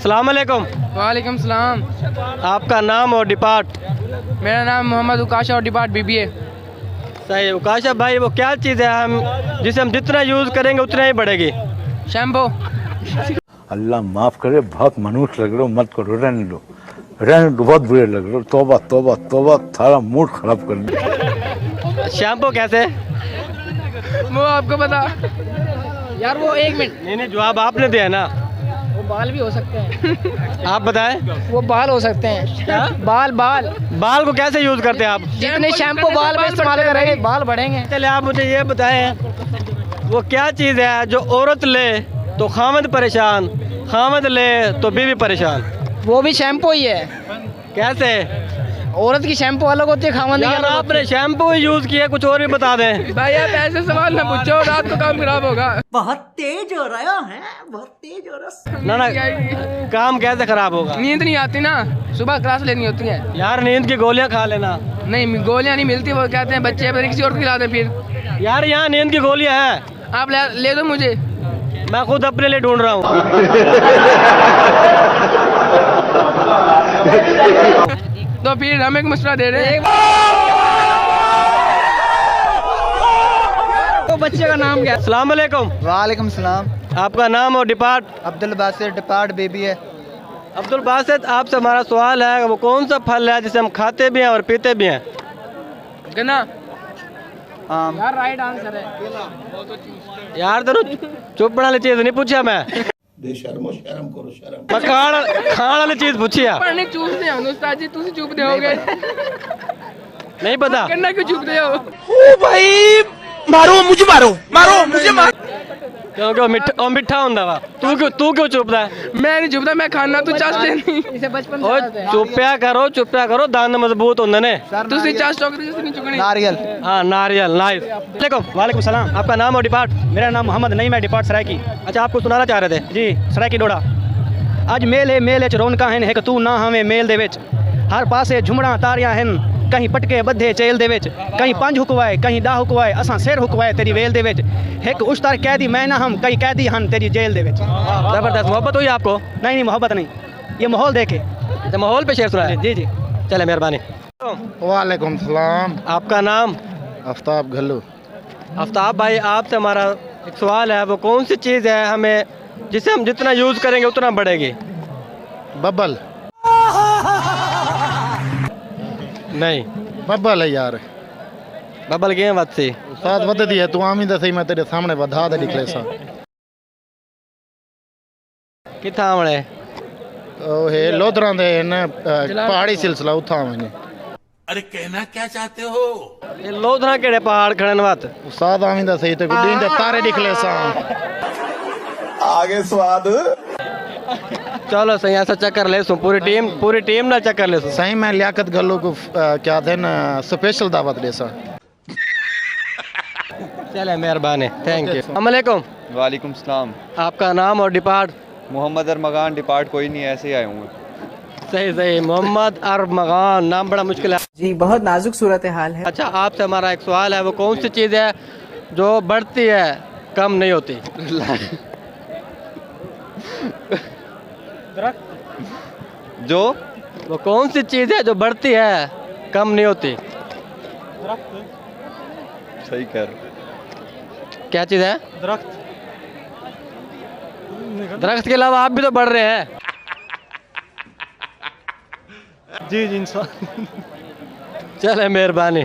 अस्सलाम वालेकुम। वालेकुम सलाम। आपका नाम और डिपार्ट? मेरा नाम मोहम्मद उकाशा और डिपार्ट BBA। सही। उकाशा भाई, वो क्या चीज़ है जिसे हम जितना यूज़ करेंगे उतना ही बढ़ेगी? शैम्पू। अल्लाह माफ़ करे, बहुत मनुष्य लग रहे हो, मत करो, रहने दो, बहुत बुरे लग रहे हो। तौबा तौबा तौबा, सारा मूड खराब कर दिया। शैम्पू कैसे? वो आपको पता यार, वो 1 मिनट। नहीं, जवाब आपने दिया ना। वो बाल भी हो सकते हैं। आप बताएं। वो बाल हो सकते हैं। क्या? बाल को कैसे यूज़ करते हैं आप? जितने शैम्पू बाल में इस्तेमाल करेंगे बाल बढ़ेंगे। चलिए आप मुझे ये बताएं, वो क्या चीज़ है जो औरत ले तो खामद परेशान, खामद ले तो बीवी परेशान? वो भी शैम्पू ही है। कैसे? औरत की शैम्पू अलग होती है, खामद की यार अलग होती आपने शैम्पू यूज़ किया, कुछ और भी बता दें। है। भाई आप ऐसे सवाल ना पूछो, रात को काम खराब होगा। बहुत तेज हो रहा है, बहुत तेज हो रहा है। ना काम कैसे खराब होगा? नींद नहीं आती ना, सुबह क्लास लेनी होती है। यार नींद की गोलियां खा लेना। नहीं, गोलियां नहीं मिलती, वो कहते हैं बच्चे फिर किसी और को खिलाते फिर। यार यहाँ नींद की गोलियां हैं। आप ले दो मुझे। मैं खुद अपने लिए ढूंढ रहा हूँ। तो फिर हम एक मशवरा दे रहे हैं। तो बच्चे का नाम क्या? अस्सलाम वालेकुम। वालेकुम सलाम। आपका नाम और depart? Abdul Basir, depart BBA। Abdul Basit, आपसे हमारा सवाल है, वो कौन सा फल है जिसे हम खाते भी हैं और पीते भी हैं? गन्ना। आम। यार राइट आंसर है। यार तेरे चुप वाली चीज नहीं पूछा मैं। बेशर्मो, शर्म करो, शर्म। मैं खाण वाली चीज पूछी है। पढ़ने चूप नहीं आंदो उस्ताद जी, तुसी चुप देओगे। नहीं पता। गन्ना क्यों चुप देओ? ओ भाई, मारो मुझे, मारो मुझे, मारो। क्योंकि वो मिठा होंदा वा। तू क्यों चुपदा है? मैं नहीं चुपदा, मैं खाना तू चाहते नहीं। इसे बचपन ओ चुप्या करो, दांत मजबूत होंदे ने। तुसी चास चौकरी से नहीं चुकनी। नारियल। हाँ नारियल, नाइस। वालेकुम सलाम। आपका नाम और डिपार्ट? मेरा नाम मोहम्मद नहीं, मैं डिपार्ट सरायकी। अच्छा, आपको सुनाना चाह रहे थे? जी, सरायकी डोड़ा। अज मेले च रौनकां हैं, एक तू ना हमें मेल दे विच। हर पासे झुमड़ा तारियां हैं, कहीं पटके बद्धे चेल दे विच। कहीं 5 हुकवाए, कहीं 10 हुकवाए, असां सिर हुकवाए तेरी वेल दे विच। एक उश्तर कैदी मैं ना हम, कई कैदी हन तेरी जेल दे विच। जबरदस्त। मोहब्बत हुई आपको? नहीं, मोहब्बत नहीं, ये माहौल देखे। अच्छा, माहौल पे शेर सुना है। जी। चले, मेहरबानी। वालेकुम सलाम। आपका नाम? आफ्ताब घल्लू। आफ्ताब भाई, आपसे हमारा एक सवाल है, वो कौन सी चीज़ है हमें जिसे हम जितना यूज़ करेंगे उतना बढ़ेगी? बबल। नहीं, बबल है यार। बबल गेम बात सी साथ वधदी है, तू आमी दे सही, मैं तेरे सामने बधा दे निकले सा। किथा हमले? ओ हे लोधरा दे न पहाड़ी सिलसिला उठा मैंने। अरे कहना क्या चाहते हो? ये लोधरा केड़े पहाड़ खड़न बात? साथ आमी दे सही, ते गुड्डी दे तारे निकले सा। आगे स्वाद। चलो सही, ऐसा चक्कर ले सो, पूरी टीम ना चक्कर ले सो। सही मैं लियाकत घल्लू को क्या थे न स्पेशल दावत दे सा। चले, मेहरबानी, थैंक यू। अस्सलाम वालेकुम। वालेकुम सलाम। आपका नाम और डिपार्ट? मोहम्मद अरमगान, डिपार्ट कोई नहीं, ऐसे ही आए हूँ। सही, मोहम्मद अरमगान, नाम बड़ा मुश्किल है जी, बहुत नाजुक सूरत हाल है। अच्छा, आपसे हमारा एक सवाल है, वो कौन सी चीज़ है जो बढ़ती है कम नहीं होती? जो वो कौन सी चीज़ है जो बढ़ती है कम नहीं होती? सही कह रहे हो। क्या चीज़ है? दरख्त के अलावा आप भी तो बढ़ रहे हैं। जी इंसान। चले, मेहरबानी।